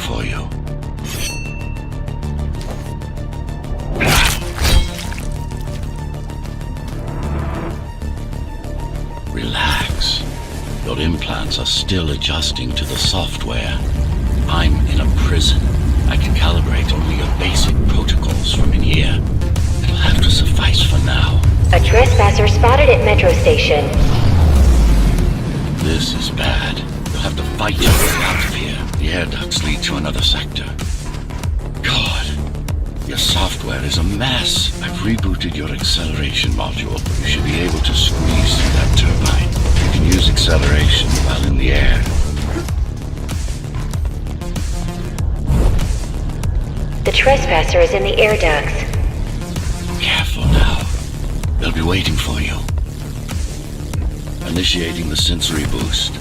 for you. Relax. Your implants are still adjusting to the software. I'm in a prison. I can calibrate only your basic protocols from in here. It'll have to suffice for now. A trespasser spotted at Metro Station. This is bad. You'll have to fight your way out of here. The air ducts lead to another sector. God, your software is a mess. I've rebooted your acceleration module. You should be able to squeeze through that turbine. You can use acceleration while in the air. The trespasser is in the air ducts. Careful now. They'll be waiting for you. Initiating the sensory boost.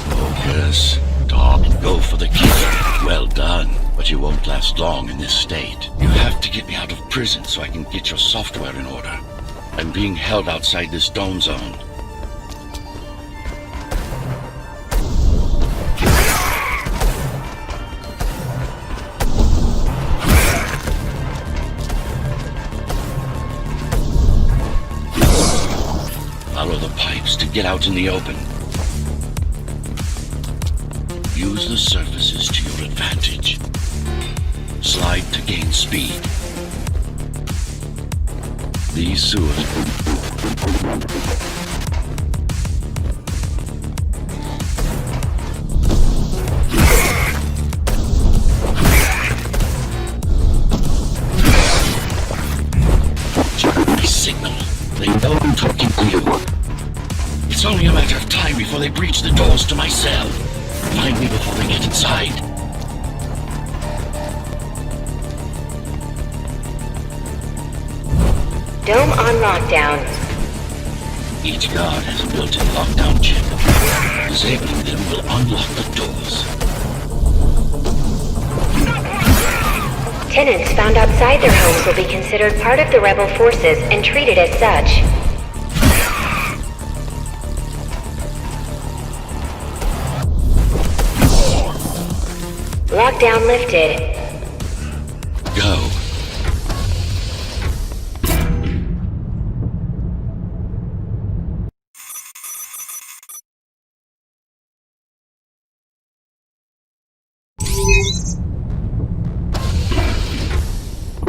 Focus. Talk. Go for the kill. Well done. But you won't last long in this state. You have to get me out of prison so I can get your software in order. I'm being held outside this dome zone. Follow the pipes to get out in the open. Use the surfaces to your advantage. Slide to gain speed. These sewers... My signal. They know I'm talking to you. It's only a matter of time before they breach the doors to my cell. Find me before they get inside. Dome on lockdown. Each guard has a built-in lockdown chip. Disabling them will unlock the doors. Tenants found outside their homes will be considered part of the rebel forces and treated as such. Lockdown lifted. Go.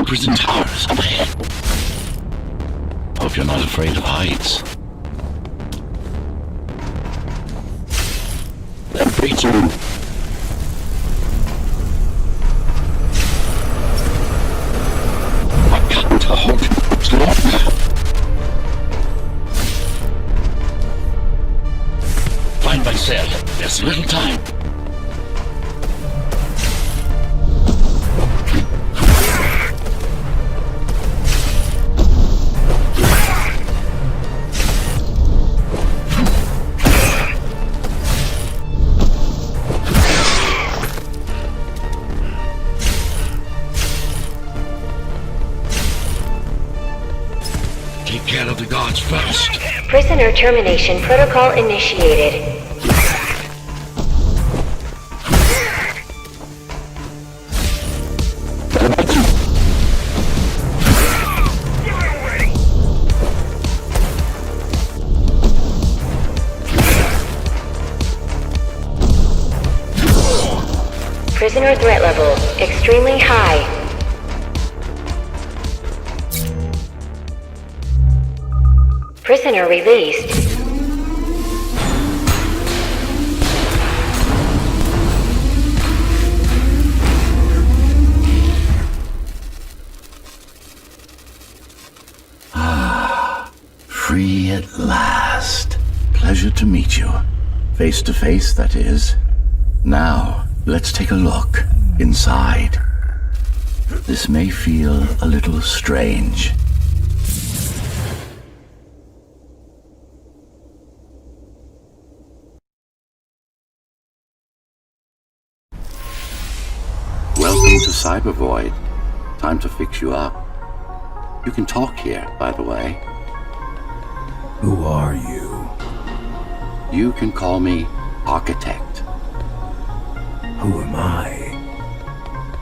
Prison towers up ahead. Hope you're not afraid of heights. They're breaching. I've got to hold it longer. Find my cell. There's little time. Take care of the guards first. Prisoner termination protocol initiated. Prisoner threat level extremely high. Prisoner released. Free at last. Pleasure to meet you. Face to face, that is. Now, let's take a look inside. This may feel a little strange. Welcome to Cybervoid. Time to fix you up. You can talk here, by the way. Who are you? You can call me Architect. Who am I?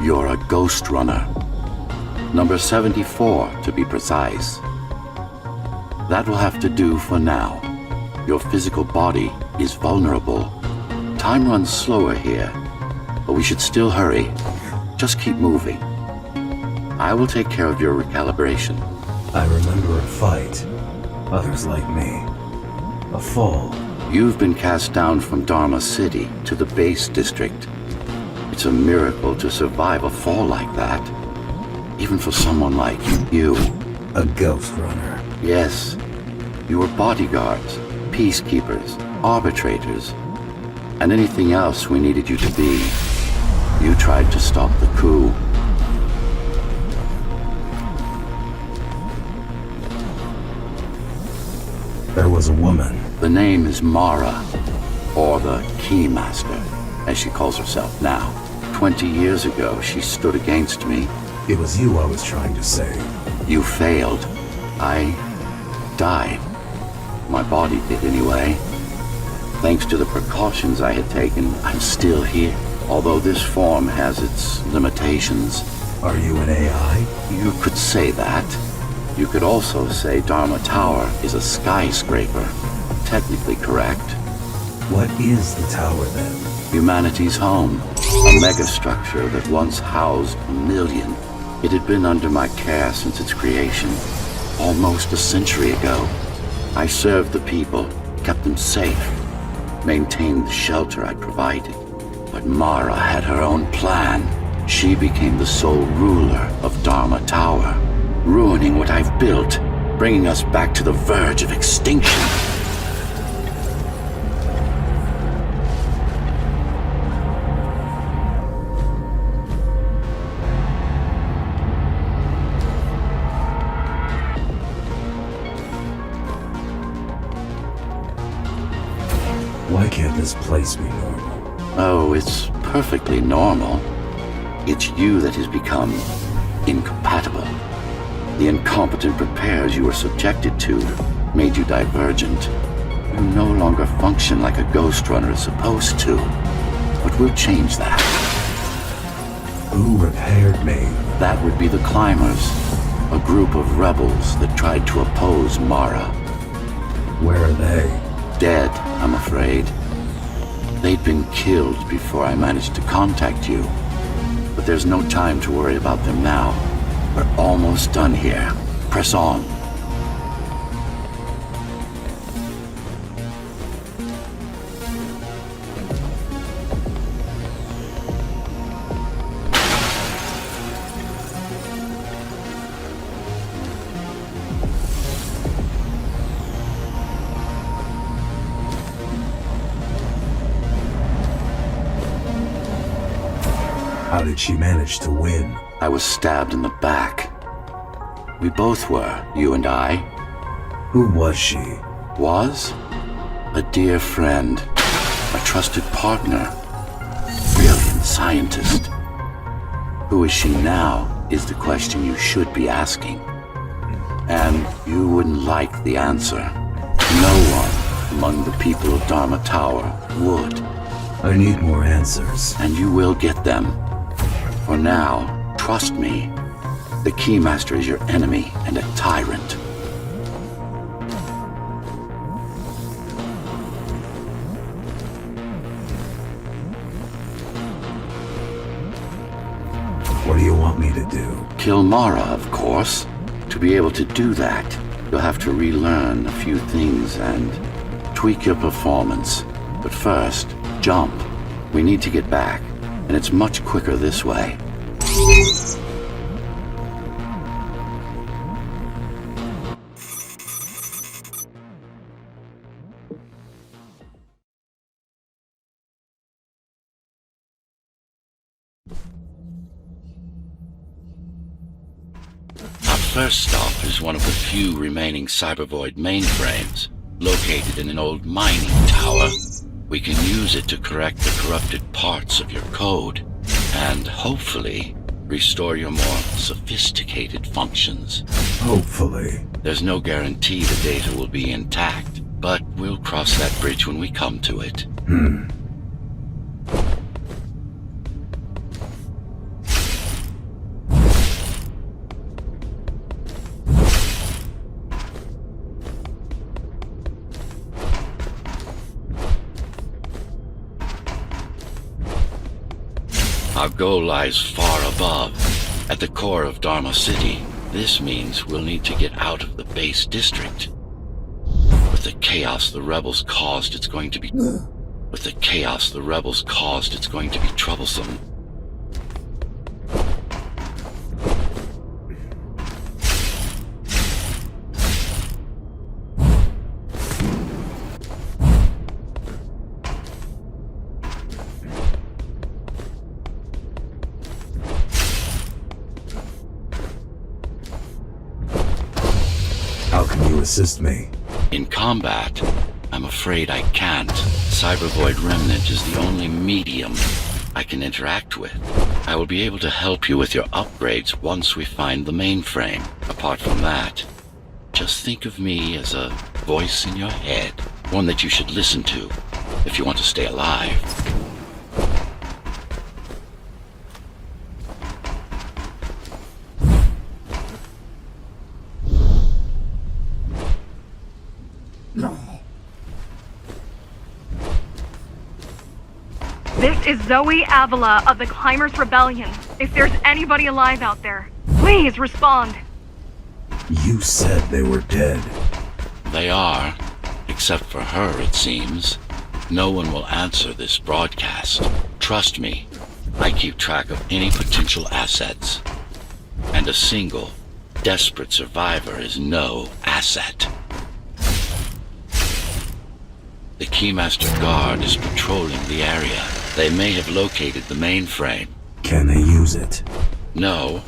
You're a Ghostrunner. Number 74, to be precise. That will have to do for now. Your physical body is vulnerable. Time runs slower here, but we should still hurry. Just keep moving. I will take care of your recalibration. I remember a fight. Others like me. A fall. You've been cast down from Dharma City to the base district. It's a miracle to survive a fall like that. Even for someone like you. A Ghostrunner. Yes. You were bodyguards, peacekeepers, arbitrators, and anything else we needed you to be. You tried to stop the coup. There was a woman. The name is Mara, or the Keymaster, as she calls herself now. 20 years ago, she stood against me. It was you I was trying to save. You failed. I died. My body did anyway. Thanks to the precautions I had taken, I'm still here. Although this form has its limitations. Are you an AI? You could say that. You could also say Dharma Tower is a skyscraper. Technically correct. What is the tower then? Humanity's home. A megastructure that once housed 1 million. It had been under my care since its creation. Almost a century ago. I served the people, kept them safe, maintained the shelter I provided. But Mara had her own plan. She became the sole ruler of Dharma Tower, ruining what I've built, bringing us back to the verge of extinction. Why can't this place be normal? Oh, it's perfectly normal. It's you that has become incompatible. The incompetent repairs you were subjected to made you divergent. You no longer function like a Ghostrunner is supposed to. But we'll change that. Who repaired me? That would be the Climbers, a group of rebels that tried to oppose Mara. Where are they? Dead, I'm afraid. They'd been killed before I managed to contact you. But there's no time to worry about them now. We're almost done here. Press on. How did she manage to win? I was stabbed in the back. We both were, you and I. Who was she? Was? A dear friend. A trusted partner. Brilliant scientist. Who is she now is the question you should be asking. And you wouldn't like the answer. No one among the people of Dharma Tower would. I need more answers. And you will get them. For now, trust me. The Keymaster is your enemy and a tyrant. What do you want me to do? Kill Mara, of course. To be able to do that, you'll have to relearn a few things and tweak your performance. But first, jump. We need to get back, and it's much quicker this way. Our first stop is one of the few remaining Cybervoid mainframes, located in an old mining tower. We can use it to correct the corrupted parts of your code, and hopefully restore your more sophisticated functions. Hopefully. There's no guarantee the data will be intact, but we'll cross that bridge when we come to it. Our goal lies far above, at the core of Dharma City. This means we'll need to get out of the base district. With the chaos the rebels caused, it's going to be... troublesome. How can you assist me? In combat, I'm afraid I can't. Cybervoid Remnant is the only medium I can interact with. I will be able to help you with your upgrades once we find the mainframe. Apart from that, just think of me as a voice in your head, one that you should listen to if you want to stay alive. This is Zoe Avila of the Climbers Rebellion. If there's anybody alive out there, please respond. You said they were dead. They are, except for her, it seems. No one will answer this broadcast. Trust me, I keep track of any potential assets. And a single, desperate survivor is no asset. The Keymaster Guard is patrolling the area. They may have located the mainframe. Can they use it? No,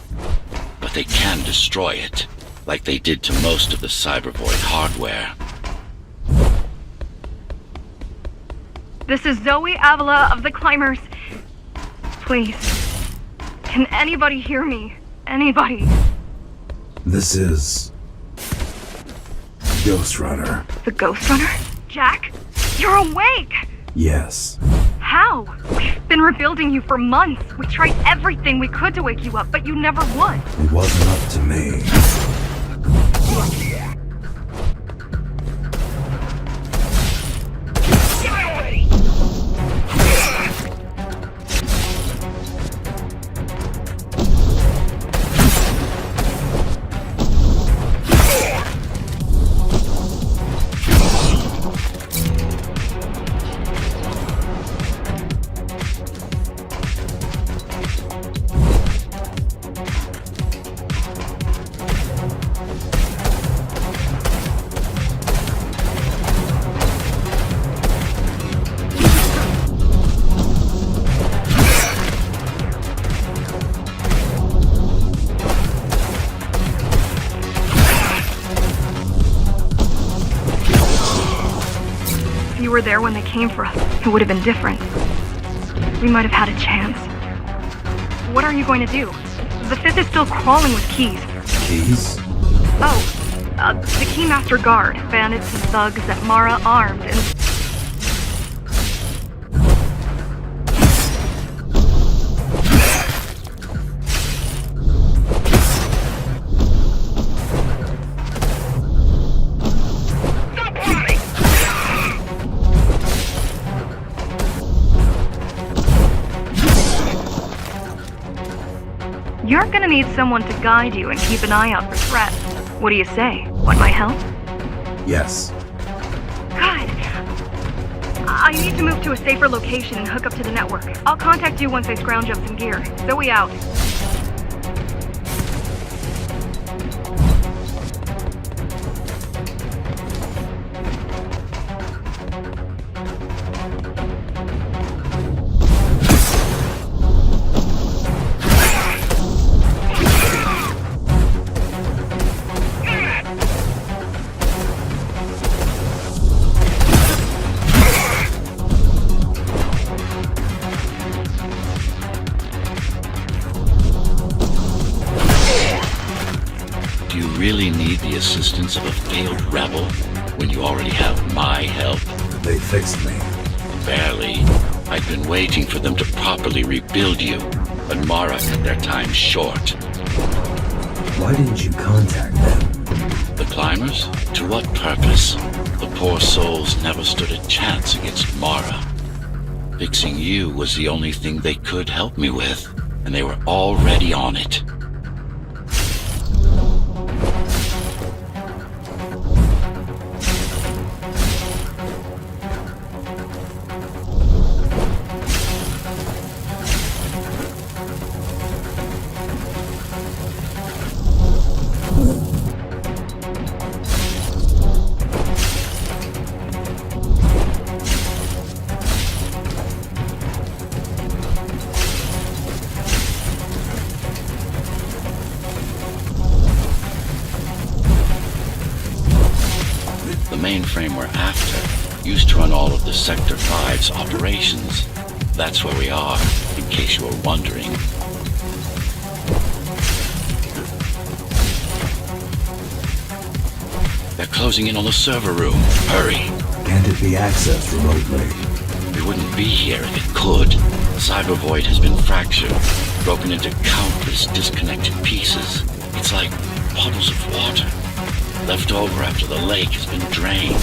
but they can destroy it, like they did to most of the Cybervoid hardware. This is Zoe Avila of the Climbers. Please, can anybody hear me? Anybody? This is... Ghostrunner. The Ghostrunner? Jack? You're awake! Yes. How? We've been rebuilding you for months. We tried everything we could to wake you up, but you never would. It wasn't up to me. Were there when they came for us, it would have been different. We might have had a chance. What are you going to do? The Fifth is still crawling with keys. Keys? Oh, the Keymaster Guard, bandits and thugs that Mara armed and... You're gonna need someone to guide you and keep an eye out for threats. What do you say? Want my help? Yes. Good. I need to move to a safer location and hook up to the network. I'll contact you once I scrounge up some gear. Zoe out. Really need the assistance of a failed rebel when you already have my help? They fixed me. Barely. I've been waiting for them to properly rebuild you, but Mara cut their time short. Why didn't you contact them? The climbers? To what purpose? The poor souls never stood a chance against Mara. Fixing you was the only thing they could help me with, and they were already on it. The mainframe we're after used to run all of the Sector 5's operations. That's where we are, in case you were wondering. They're closing in on the server room. Hurry! Can't it be accessed remotely? We wouldn't be here if it could. The Cybervoid has been fractured, broken into countless disconnected pieces. It's like puddles of water, left over after the lake has been drained.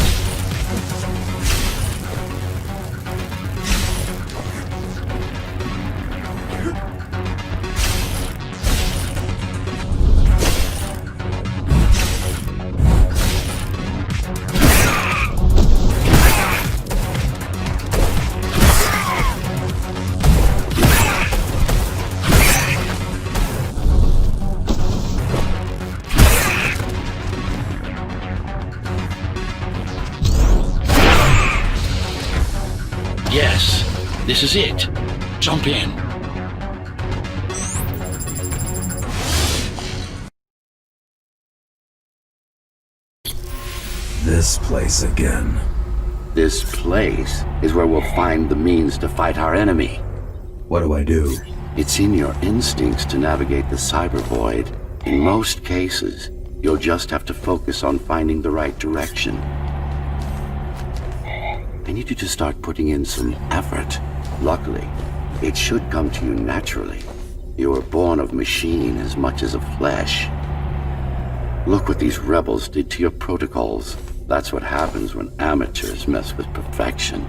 Yes, this is it. Jump in. This place again. This place is where we'll find the means to fight our enemy. What do I do? It's in your instincts to navigate the Cybervoid. In most cases, you'll just have to focus on finding the right direction. I need you to start putting in some effort. Luckily, it should come to you naturally. You were born of machine as much as of flesh. Look what these rebels did to your protocols. That's what happens when amateurs mess with perfection.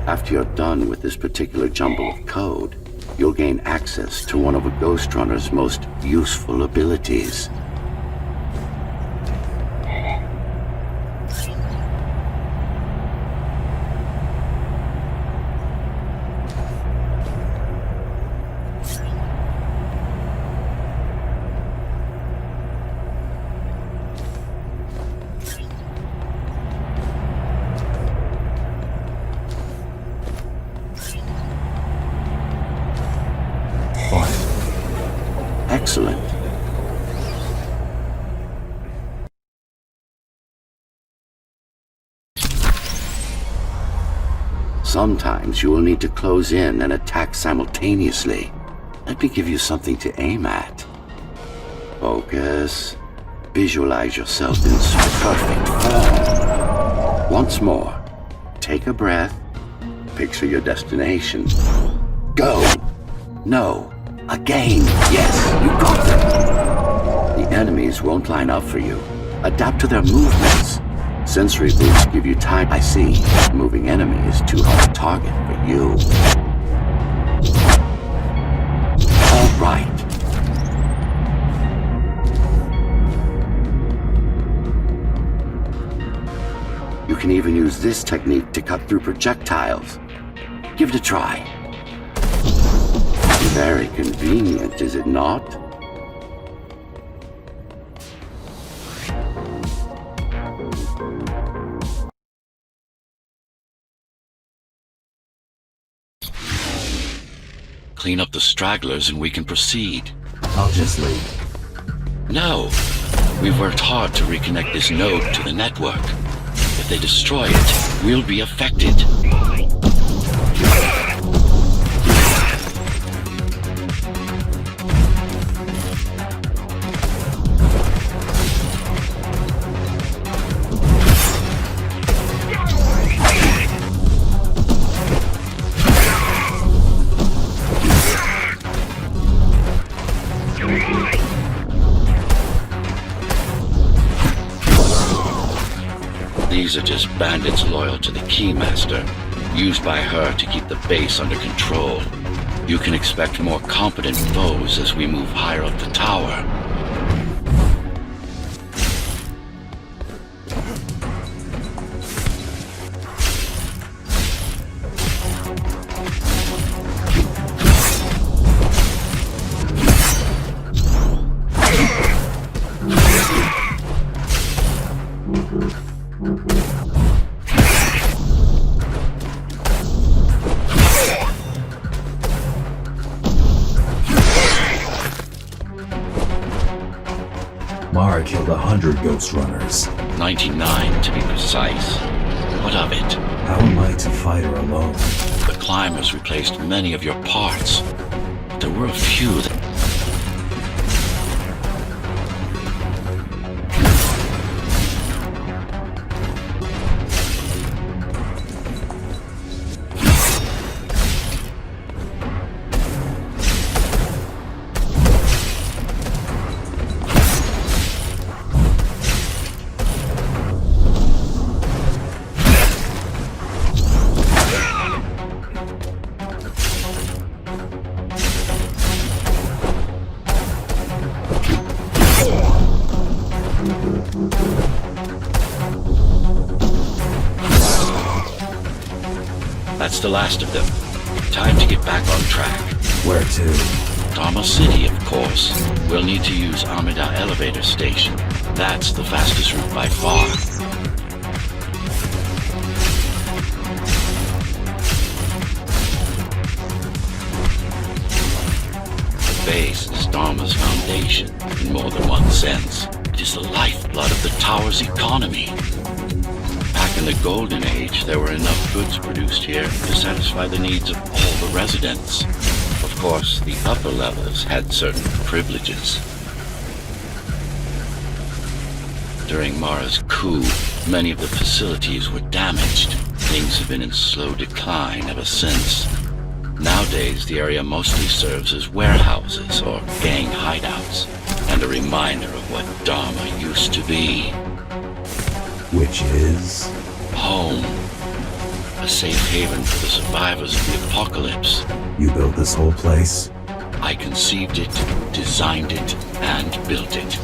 After you're done with this particular jumble of code, you'll gain access to one of a Ghostrunner's most useful abilities. Excellent. Sometimes you will need to close in and attack simultaneously. Let me give you something to aim at. Focus. Visualize yourself in perfect form. Once more, take a breath. Picture your destination. Go. No. Again. Yes, you got them. The enemies won't line up for you. Adapt to their movements. Sensory boosts give you time. I see. Moving enemy is too hard a target for you. All right. You can even use this technique to cut through projectiles. Give it a try. Very convenient, is it not? Clean up the stragglers and we can proceed. I'll just leave. No. We've worked hard to reconnect this node to the network. If they destroy it, we'll be affected. These are just bandits loyal to the Keymaster. used by her to keep the base under control. You can expect more competent foes as we move higher up the tower. Mara killed 100 Ghostrunners. 99 to be precise. What of it? How am I to fight her alone? The climbers replaced many of your parts. There were a few that... That's the last of them. Time to get back on track. Where to? Dharma City, of course. We'll need to use Amida Elevator Station. That's the fastest route by far. The base is Dharma's foundation, in more than one sense. It is the lifeblood of the tower's economy. Back in the Golden Age, there were enough goods produced here to satisfy the needs of all the residents. Of course, the upper levels had certain privileges. During Mara's coup, many of the facilities were damaged. Things have been in slow decline ever since. Nowadays, the area mostly serves as warehouses or gang hideouts, and a reminder of what Dharma used to be. Which is? Home. A safe haven for the survivors of the apocalypse. You built this whole place? I conceived it, designed it, and built it.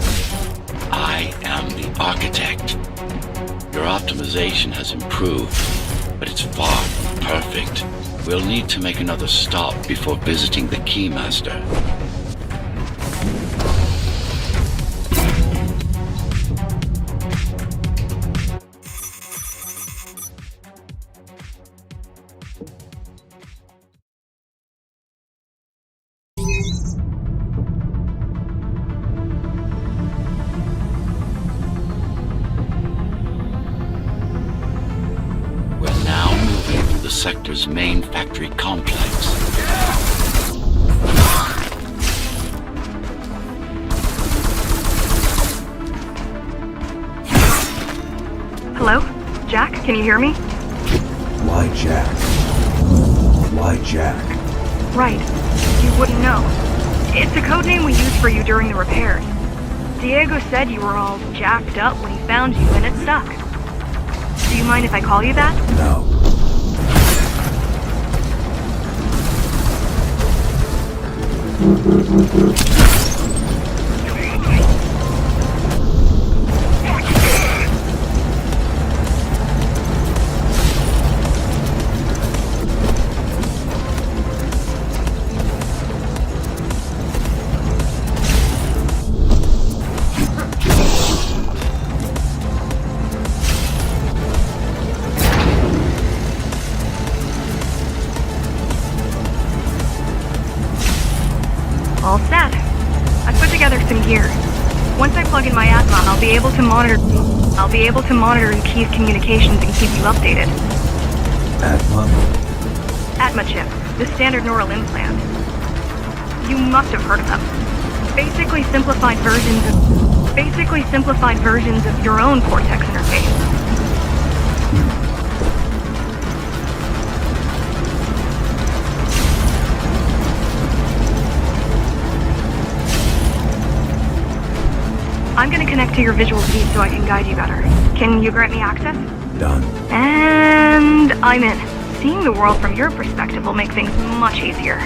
I am the architect. Your optimization has improved, but it's far from perfect. We'll need to make another stop before visiting the Keymaster. Sector's main factory complex. Hello? Jack, can you hear me? Why Jack? Why Jack? Right. You wouldn't know. It's a code name we used for you during the repairs. Diego said you were all jacked up when he found you, and it stuck. Do you mind if I call you that? No. All set. I put together some gear. Once I plug in my Atma, I'll be able to monitor the key's communications and keep you updated. Atma? Atma chip, the standard neural implant. You must have heard of them. Basically simplified versions of your own Cortex interface. I'm gonna connect to your visual feed so I can guide you better. Can you grant me access? Done. And I'm in. Seeing the world from your perspective will make things much easier.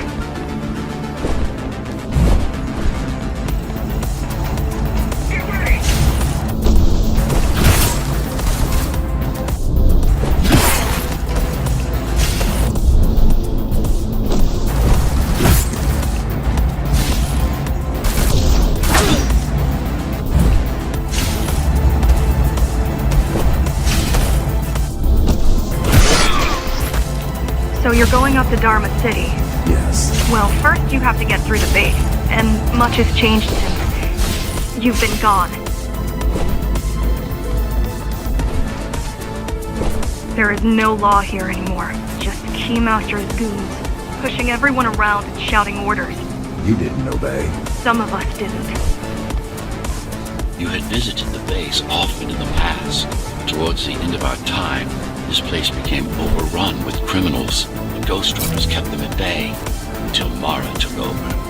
So you're going up to Dharma City. Yes. Well, first you have to get through the base, and much has changed since you've been gone. There is no law here anymore, just Keymaster's goons, pushing everyone around and shouting orders. You didn't obey. Some of us didn't. You had visited the base often in the past. Towards the end of our time, this place became overrun with criminals. The Ghostrunners kept them at bay until Mara took over.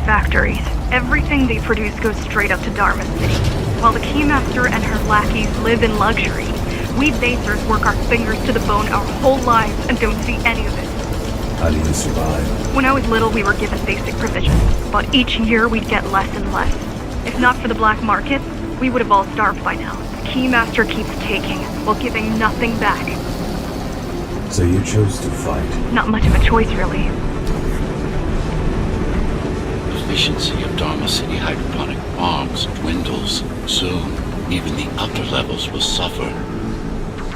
Factories. Everything they produce goes straight up to Dharma City. While the Keymaster and her lackeys live in luxury, we basers work our fingers to the bone our whole lives and don't see any of it. How do you survive? When I was little, we were given basic provisions, but each year we'd get less and less. If not for the black market, we would have all starved by now. The Keymaster keeps taking, while giving nothing back. So you chose to fight? Not much of a choice, really. Efficiency of Dharma City hydroponic farms dwindles. Soon, even the upper levels will suffer,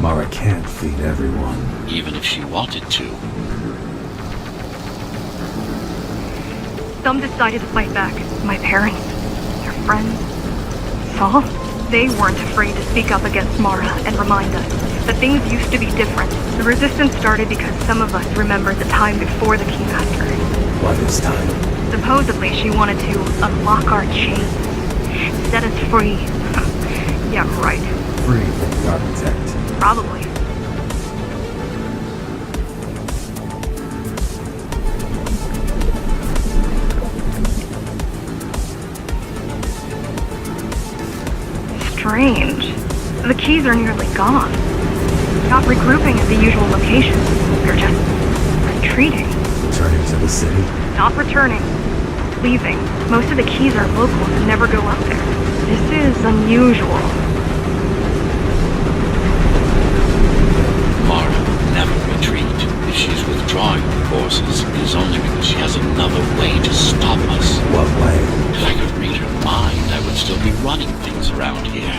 Mara can't feed everyone. even if she wanted to. Some decided to fight back. My parents, their friends, Saul. They weren't afraid to speak up against Mara and remind us that things used to be different. The resistance started because some of us remembered the time before the Keymaster. What is time? Supposedly, she wanted to unlock our chains, set us free. Yeah, right. Free from the architect. Probably. Strange. The keys are nearly gone. Not regrouping at the usual locations. They're just retreating. Returning to the city? Not returning. Leaving. Most of the keys are locals and never go up there. This is unusual. Mara will never retreat. If she's withdrawing her forces, it is only because she has another way to stop us. What way? If I could read her mind, I would still be running things around here.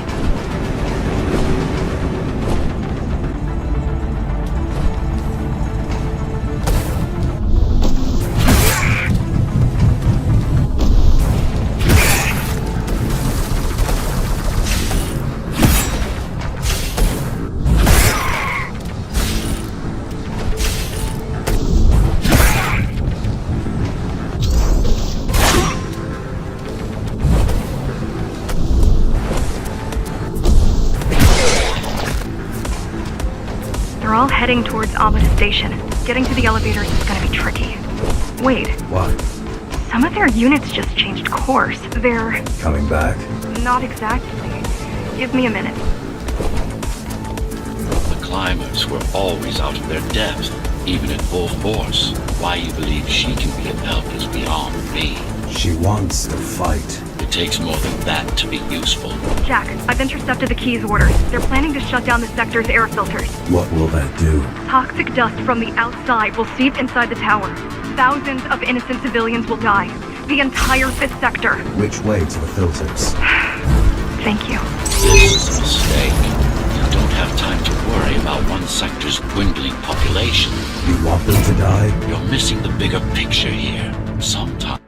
They're all heading towards Amada Station. Getting to the elevators is gonna be tricky. Wait, What? some of their units just changed course. They're... Coming back? not exactly. Give me a minute. The climbers were always out of their depth, even at full force. Why you believe she can be of help is beyond me. She wants to fight. It takes more than that to be useful. Jack, I've intercepted the Keys orders. They're planning to shut down the sector's air filters. What will that do? Toxic dust from the outside will seep inside the tower. Thousands of innocent civilians will die. The entire 5th sector. Which way to the filters? Thank you. This is a mistake. You don't have time to worry about one sector's dwindling population. You want them to die? You're missing the bigger picture here. Sometimes